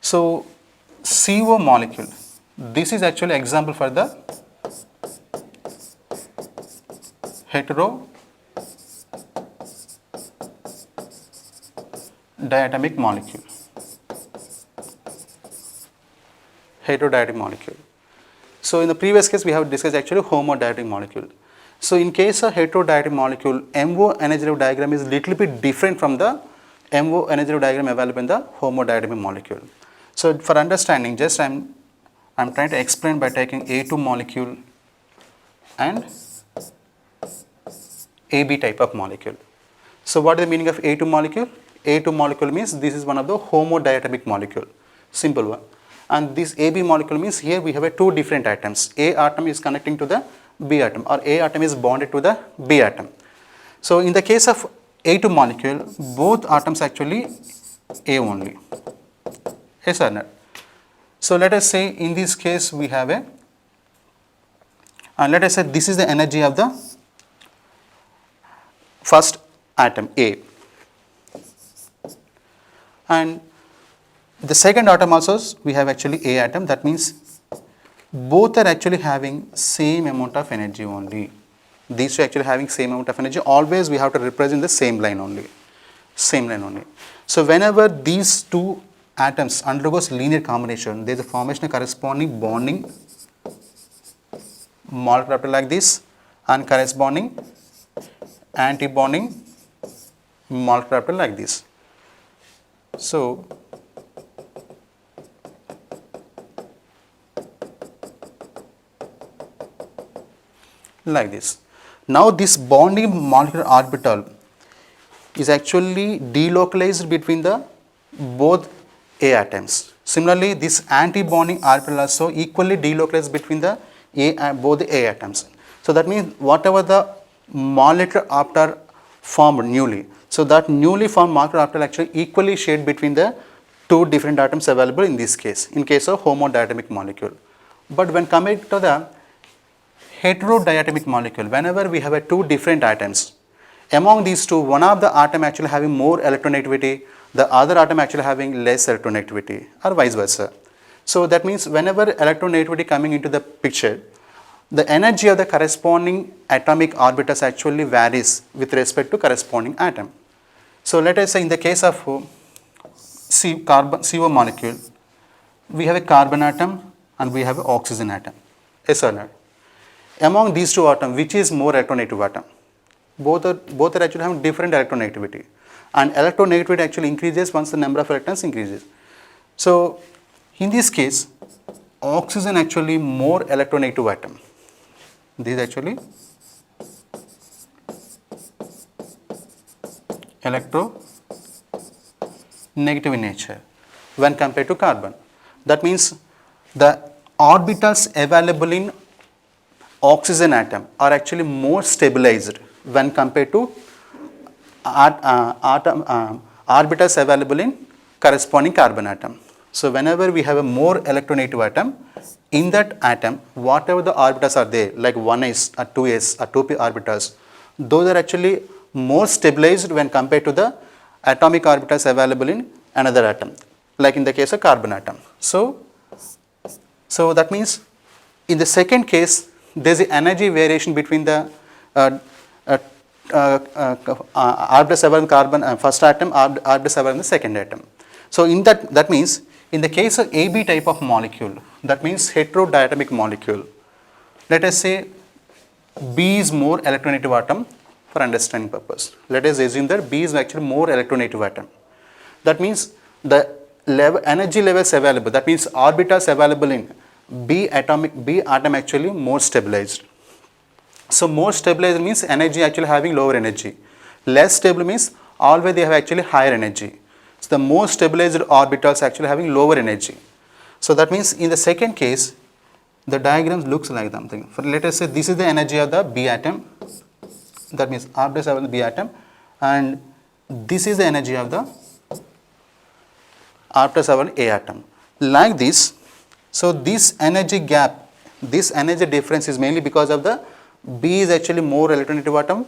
So CO molecule, this is actually example for the heterodiatomic molecule. Heterodiatomic molecule. So in the previous case we have discussed actually homodiatomic molecule. So in case of heterodiatomic molecule, MO energy level diagram is little bit different from the MO energy level diagram available in the homodiatomic molecule. So for understanding, just I'm trying to explain by taking A2 molecule and AB type of molecule. So what is the meaning of A2 molecule? A2 molecule means this is one of the homodiatomic molecule, simple one. And this AB molecule means here we have two different atoms. A atom is connecting to the B atom, or A atom is bonded to the B atom. So in the case of A2 molecule, both atoms actually A only. Yes or no? So let us say in this case we have a, and let us say this is the energy of the first atom A, and the second atom also we have actually A atom. That means both are actually having same amount of energy only. These two actually having same amount of energy. Always we have to represent the same line only, same line only. So whenever these two atoms undergoes linear combination, there is a formation of corresponding bonding molecule like this and corresponding anti-bonding molecule like this. So like this. Now this bonding molecular orbital is actually delocalized between the both A atoms. Similarly, this anti-bonding orbital also equally delocalized between the both the A atoms. So that means whatever the molecular orbital formed newly, so that newly formed molecular orbital actually equally shared between the two different atoms available in this case, in case of homodiatomic molecule. But when coming to the heterodiatomic molecule, whenever we have two different atoms, among these two, one of the atom actually having more electronegativity, the other atom actually having less electronegativity, or vice versa. So that means whenever electronegativity coming into the picture, the energy of the corresponding atomic orbitals actually varies with respect to corresponding atom. So let us say in the case of CO molecule, we have a carbon atom and we have an oxygen atom. Yes or no? Among these two atoms, which is more electronegative atom? Both are actually having different electronegativity, and electronegativity actually increases once the number of electrons increases. So in this case, oxygen actually more electronegative atom. This is actually electronegative in nature when compared to carbon. That means the orbitals available in oxygen atom are actually more stabilized when compared to orbitals available in corresponding carbon atom. So whenever we have a more electronegative atom, in that atom, whatever the orbitals are there, like 1s or 2s or 2p orbitals, those are actually more stabilized when compared to the atomic orbitals available in another atom, like in the case of carbon atom. So that means in the second case, there is an energy variation between the orbitals available in carbon first atom, orbitals available in the second atom. So in that means in the case of AB type of molecule, that means heterodiatomic molecule, let us say B is more electronegative atom for understanding purpose. Let us assume that B is actually more electronegative atom. That means the energy levels available, that means orbitals available in B atom actually more stabilized. So more stabilized means energy actually having lower energy. Less stable means always they have actually higher energy. So the more stabilized orbitals actually having lower energy. So that means in the second case, the diagram looks like something. Let us say this is the energy of the B atom. That means orbitals available in the B atom, and this is the energy of the orbitals available in A atom. Like this. So this energy gap, this energy difference is mainly because of the B is actually more electronegative atom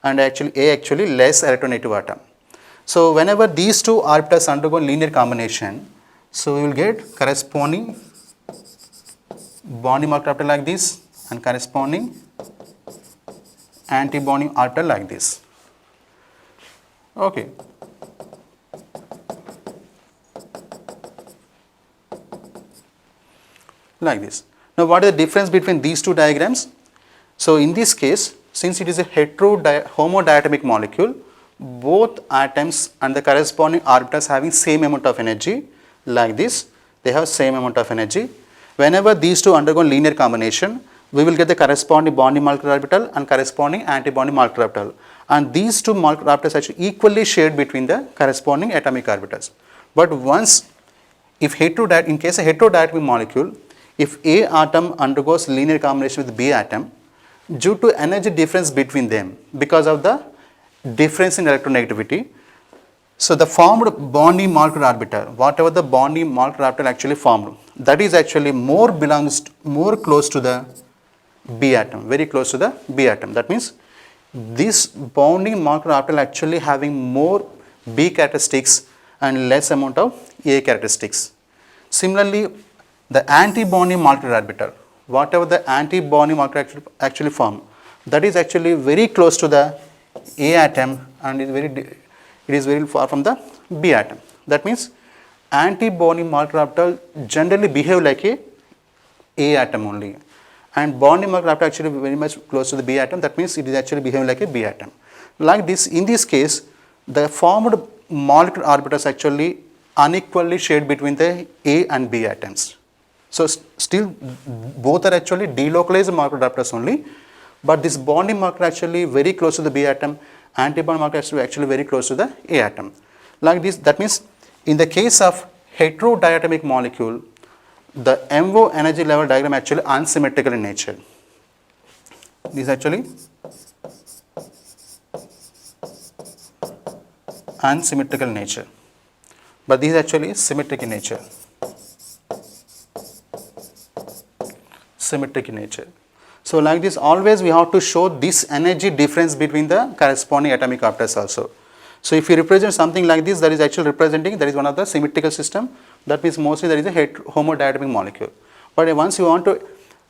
and actually A actually less electronegative atom. So whenever these two orbitals undergo linear combination, so we will get corresponding bonding molecular orbital like this and corresponding anti-bonding orbital like this. Okay. Like this. Now what is the difference between these two diagrams? So in this case, since it is a homodiatomic molecule, both atoms and the corresponding orbitals having same amount of energy, like this, they have same amount of energy. Whenever these two undergo linear combination, we will get the corresponding bonding molecular orbital and corresponding anti-bonding molecular orbital, and these two molecular orbitals actually equally shared between the corresponding atomic orbitals. But once, if in case of heterodiatomic molecule, if A atom undergoes linear combination with B atom, due to energy difference between them because of the difference in electronegativity, so the formed bonding molecular orbital, whatever the bonding molecular orbital actually formed, that is actually more close to the B atom, very close to the B atom. That means this bonding molecular orbital actually having more B characteristics and less amount of A characteristics. Similarly, the anti-bonding molecular orbital, whatever the anti-bonding molecule actually form, that is actually very close to the A atom and it is very far from the B atom. That means anti-bonding molecular orbital generally behave like A atom only, and bonding molecular orbital actually very much close to the B atom. That means it is actually behaving like a B atom. Like this, in this case, the formed molecular orbitals actually unequally shared between the A and B atoms. So still both are actually delocalized molecular orbitals only, but this bonding molecule actually very close to the B atom, anti-bonding molecule actually very close to the A atom. Like this, that means in the case of heterodiatomic molecule, the MO energy level diagram actually unsymmetrical in nature. This is actually unsymmetrical in nature, but this is actually symmetric in nature. Symmetric in nature. So like this, always we have to show this energy difference between the corresponding atomic orbitals also. So if you represent something like this, that is actually representing, that is one of the symmetrical system. That means mostly there is a homodiatomic molecule. But once you want to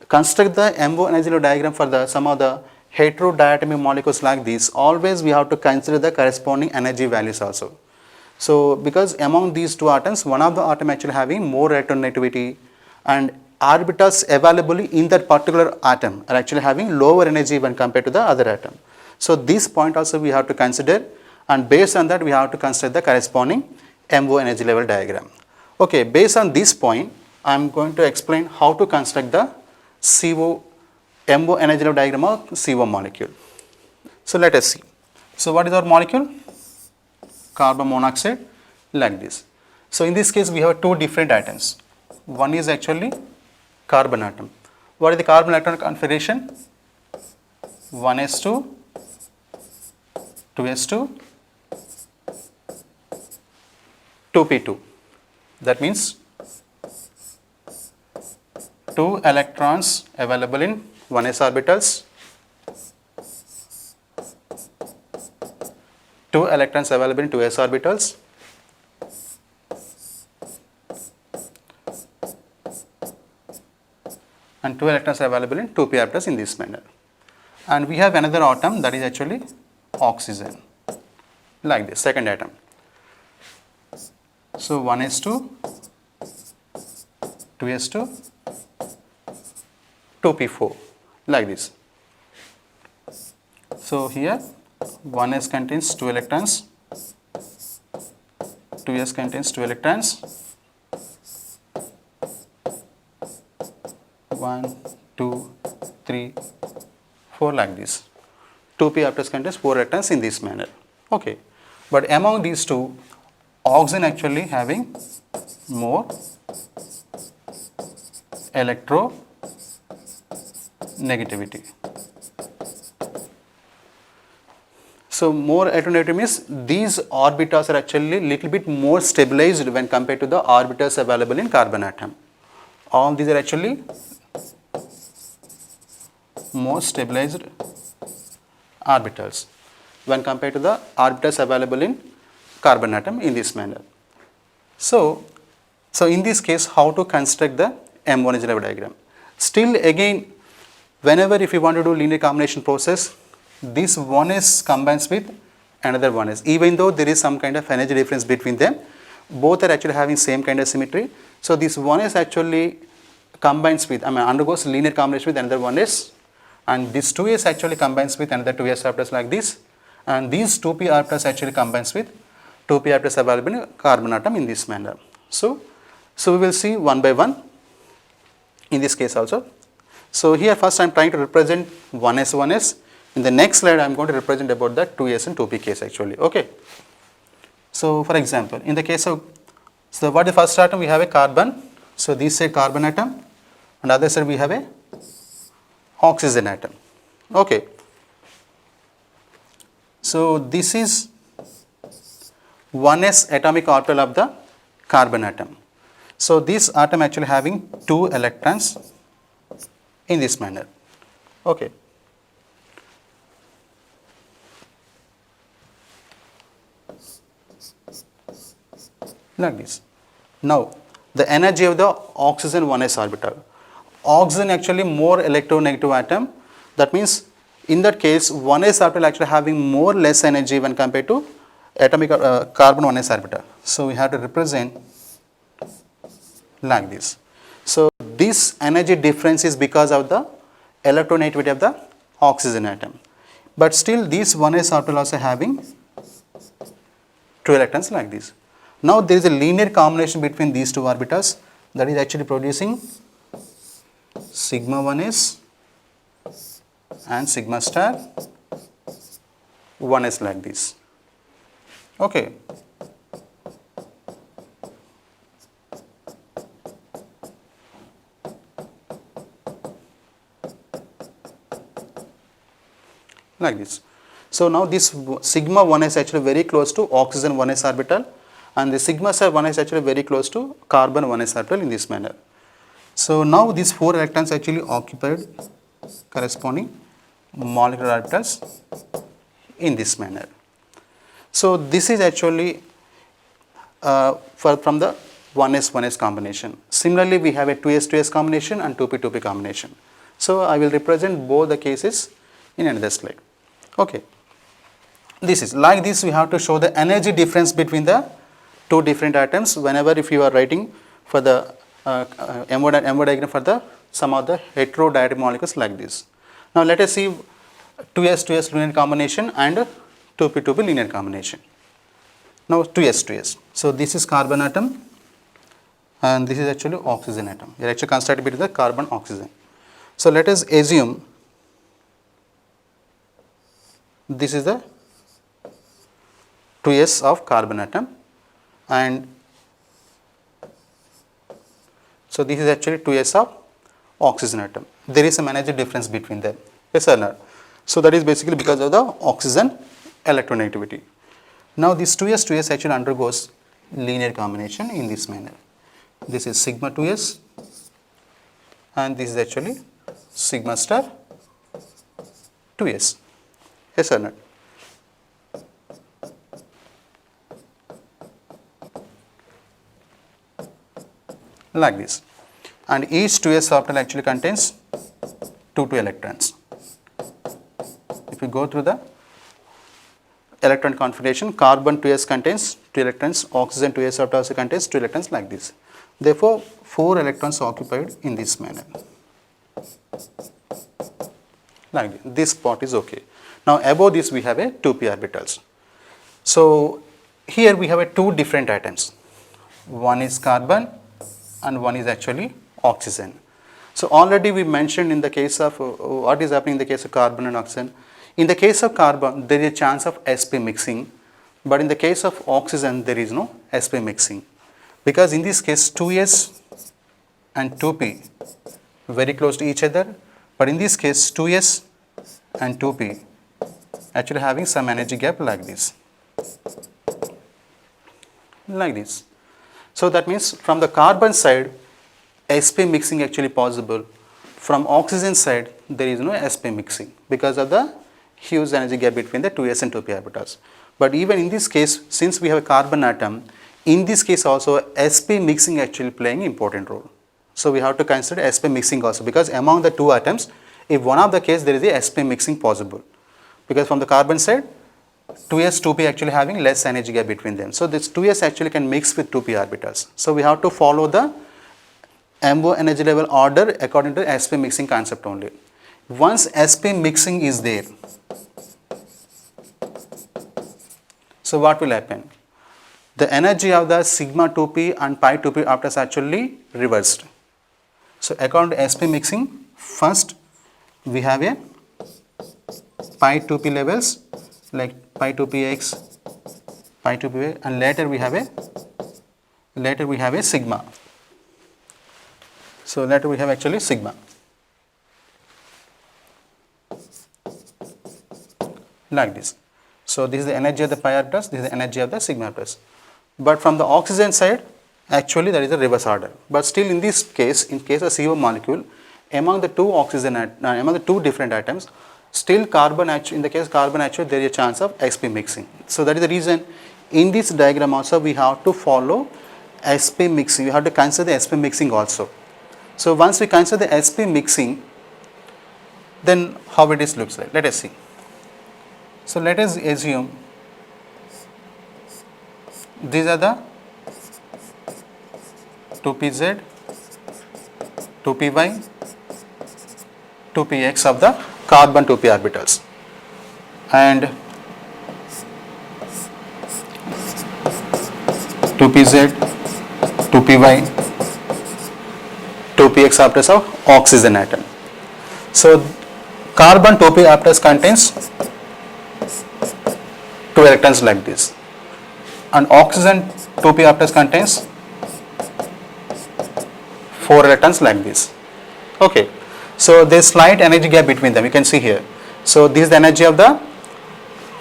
construct the MO energy level diagram for the some of the heterodiatomic molecules like this, always we have to consider the corresponding energy values also. So because among these two atoms, one of the atom actually having more electronegativity, and orbitals available in that particular atom are actually having lower energy when compared to the other atom. So this point also we have to consider, and based on that we have to construct the corresponding MO energy level diagram. Okay, based on this point, I am going to explain how to construct the MO energy level diagram of CO molecule. So let us see. So what is our molecule? Carbon monoxide, like this. So in this case we have two different atoms. One is actually carbon atom. What is the carbon electron configuration? 1s2, 2s2, 2p2. That means 2 electrons available in 1s orbitals, 2 electrons available in 2s orbitals, and 2 electrons are available in 2p orbitals in this manner. And we have another atom, that is actually oxygen, like this, second atom. So 1s2, 2s2, 2p4, like this. So here 1s contains 2 electrons, 2s contains 2 electrons, 1, 2, 3, 4, like this. 2p orbitals contains 4 electrons in this manner. Okay, but among these two, oxygen actually having more electronegativity. So more electronegativity means these orbitals are actually little bit more stabilized when compared to the orbitals available in carbon atom. All these are actually more stabilized orbitals. when compared to the orbitals available in carbon atom in this manner. So in this case, how to construct the M1s level diagram? Still again, whenever if you want to do linear combination process, this 1s combines with another 1s, even though there is some kind of energy difference between them, both are actually having same kind of symmetry. So this 1s actually combines with, undergoes linear combination with another 1s, and this 2s actually combines with another 2s orbitals like this, and these 2p orbitals actually combines with 2p orbitals available in carbon atom in this manner. So we will see one by one in this case also. So here first I am trying to represent 1s 1s. In the next slide I am going to represent about the 2s and 2p case actually. Okay. So for example, in the case of, so what is the first atom? We have a carbon. So this side carbon atom, and other side we have a oxygen atom. Okay. So this is 1s atomic orbital of the carbon atom. So this atom actually having 2 electrons in this manner. Okay. Like this. Now the energy of the oxygen 1s orbital. Oxygen actually more electronegative atom. That means in that case 1s orbital actually having more less energy when compared to atomic carbon 1s orbital. So we have to represent like this. So this energy difference is because of the electronegativity of the oxygen atom. But still these 1s orbital also having 2 electrons like this. Now there is a linear combination between these two orbitals that is actually producing sigma 1s and sigma star 1s like this. Okay. Like this. So now this sigma 1 is actually very close to oxygen 1s orbital, and the sigma star 1 is actually very close to carbon 1s orbital in this manner. So now these 4 electrons actually occupied corresponding molecular orbitals in this manner. So this is actually from the 1s 1s combination. Similarly, we have a 2s 2s combination and 2p 2p combination. So I will represent both the cases in another slide. Okay. This is like this. We have to show the energy difference between the two different atoms whenever if you are writing for the MO diagram for the some of the heterodiatic molecules like this. Now let us see 2s 2s linear combination and 2p 2p linear combination. Now 2s 2s. So this is carbon atom and this is actually oxygen atom. We are actually constructed between the carbon oxygen. So let us assume this is the 2s of carbon atom, and so this is actually 2s of oxygen atom. There is some energy difference between them. Yes or no? So that is basically because of the oxygen electronegativity. Now this 2s 2s actually undergoes linear combination in this manner. This is sigma 2s and this is actually sigma star 2s. Yes or not? Like this. And each 2s orbital actually contains 2 electrons. If you go through the electron configuration, carbon 2s contains 2 electrons, oxygen 2s orbital also contains 2 electrons like this. Therefore, 4 electrons occupied in this manner. Like this. This part is okay. Now above this we have a 2p orbitals. So here we have a 2 different atoms. One is carbon and one is actually oxygen. So already we mentioned in the case of what is happening in the case of carbon and oxygen. In the case of carbon there is a chance of sp mixing, but in the case of oxygen there is no sp mixing, because in this case 2s and 2p very close to each other, but in this case 2s and 2p actually having some energy gap like this. Like this. So that means from the carbon side sp mixing actually possible. From oxygen side there is no sp mixing because of the huge energy gap between the 2s and 2p orbitals. But even in this case, since we have a carbon atom, in this case also sp mixing actually playing important role. So we have to consider sp mixing also, because among the two atoms, if one of the case there is a sp mixing possible, because from the carbon side 2s 2p actually having less energy gap between them. So this 2s actually can mix with 2p orbitals. So we have to follow the MO energy level order according to sp mixing concept only. Once sp mixing is there, so what will happen? The energy of the sigma 2p and pi 2p orbitals actually reversed. So according to sp mixing, first we have a pi 2p levels like pi 2px, pi 2p, and later we have a sigma. So later we have actually sigma. Like this. So this is the energy of the pi orbitals, this is the energy of the sigma orbitals. But from the oxygen side, actually there is a reverse order. But still in this case, in case of CO molecule, among the two among the two different atoms, still carbon actually, in the case of carbon actually there is a chance of sp mixing. So that is the reason in this diagram also we have to follow sp mixing. We have to consider the sp mixing also. So once we consider the sp mixing, then how it is looks like. Let us see. So let us assume these are the 2pz, 2py, 2px of the carbon 2p orbitals, and 2pz, 2py, 2px orbitals of oxygen atom. So carbon 2p orbitals contains 2 electrons like this, and oxygen 2p orbitals contains 4 electrons like this. Okay. So there is slight energy gap between them, you can see here. So this is the energy of the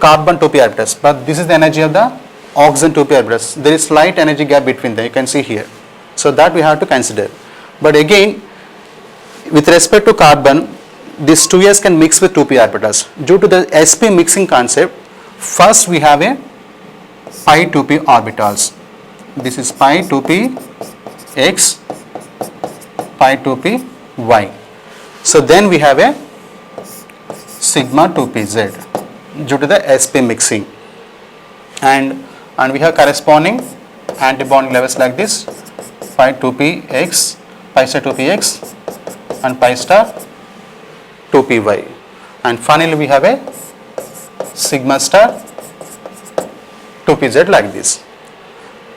carbon 2p orbitals, but this is the energy of the oxygen 2p orbitals. There is slight energy gap between them, you can see here. So that we have to consider. But again, with respect to carbon, this 2s can mix with 2p orbitals. Due to the sp mixing concept, first we have a pi 2p orbitals. This is pi 2p x, pi 2p y. So then we have a sigma 2pz due to the sp mixing, and we have corresponding antibonding levels like this, pi 2px, pi star 2px, and pi star 2py, and finally we have a sigma star 2pz like this.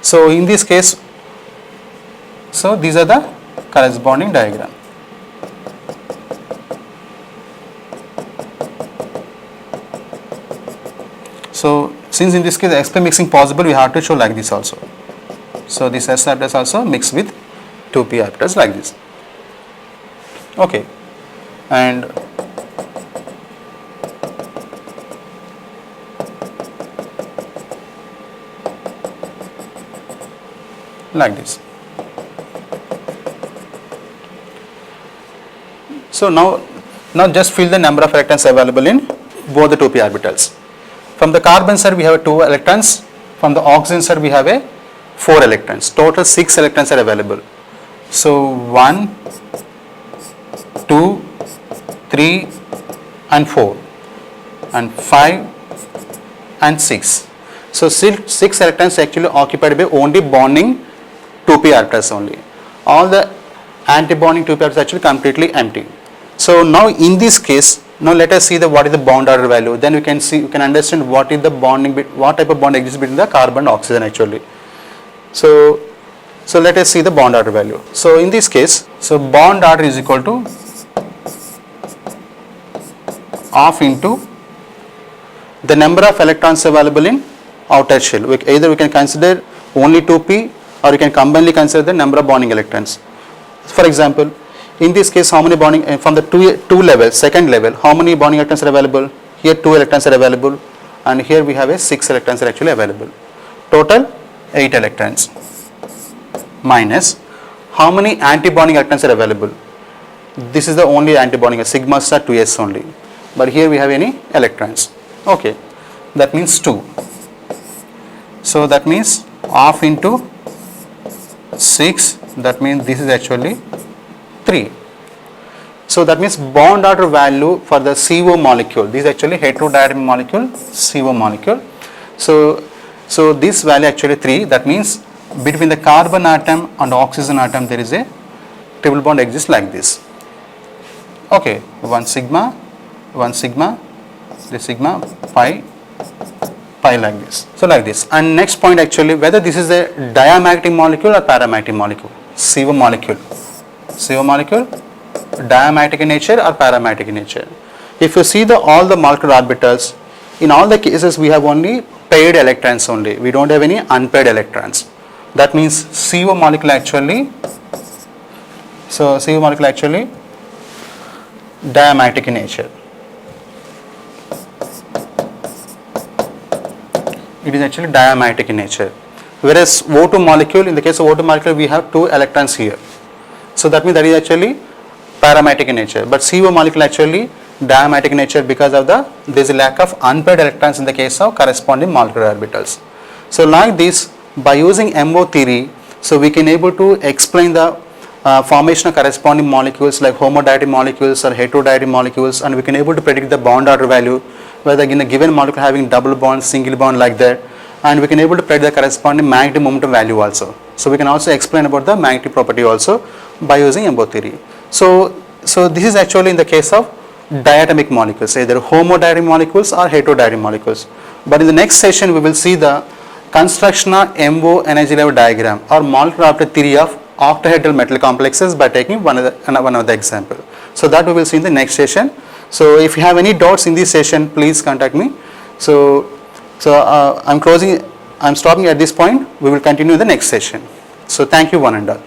So in this case, so these are the corresponding diagram. So since in this case sp mixing possible, we have to show like this also. So this s orbitals also mix with 2p orbitals like this. Okay, and like this. So now just fill the number of electrons available in both the 2p orbitals. From the carbon side we have 2 electrons, from the oxygen side we have a 4 electrons. Total 6 electrons are available. So 1, 2, 3 and 4 and 5 and 6. So 6 electrons actually occupied by only bonding 2p orbitals only. All the antibonding 2p orbitals actually completely empty. So now in this case, now let us see what is the bond order value. Then you can understand what is the bonding, what type of bond exists between the carbon and oxygen actually. So let us see the bond order value. So in this case, so bond order is equal to half into the number of electrons available in outer shell. Either we can consider only 2p, or you can combinedly consider the number of bonding electrons. For example, in this case, how many bonding from the two level, second level, how many bonding electrons are available? Here 2 electrons are available, and here we have a 6 electrons are actually available. Total 8 electrons minus how many anti-bonding electrons are available? This is the only anti-bonding, sigma star 2s only. but here we have any electrons. Okay, that means 2. So that means half into 6, that means this is actually 3. So that means bond order value for the CO molecule, this is actually heterodynamic molecule, CO molecule. So this value actually 3, that means between the carbon atom and oxygen atom there is a triple bond exists like this. Okay, 1 sigma, this sigma, pi like this. So like this. And next point actually, whether this is a diamagnetic molecule or paramagnetic molecule. CO molecule, diamagnetic in nature or paramagnetic in nature. If you see all the molecular orbitals, in all the cases we have only paired electrons only. We don't have any unpaired electrons. That means CO molecule actually diamagnetic in nature. It is actually diamagnetic in nature. Whereas O2 molecule, in the case of O2 molecule we have 2 electrons here. So that means that is actually paramagnetic in nature. But CO molecule actually diamagnetic in nature because of there is a lack of unpaired electrons in the case of corresponding molecular orbitals. So like this, by using MO theory, so we can able to explain the formation of corresponding molecules like homodiatic molecules or heterodiatic molecules, and we can able to predict the bond order value, whether in a given molecule having double bond, single bond like that, and we can able to predict the corresponding magnetic momentum value also. So we can also explain about the magnetic property also by using MO theory. So this is actually in the case of diatomic molecules, either homodiatic molecules or heterodiatic molecules. But in the next session we will see the construction of MO energy level diagram or molecular orbital theory of octahedral metal complexes by taking one of the example. So that we will see in the next session. So if you have any doubts in this session, please contact me. So I'm stopping at this point. We will continue in the next session. So thank you one and all.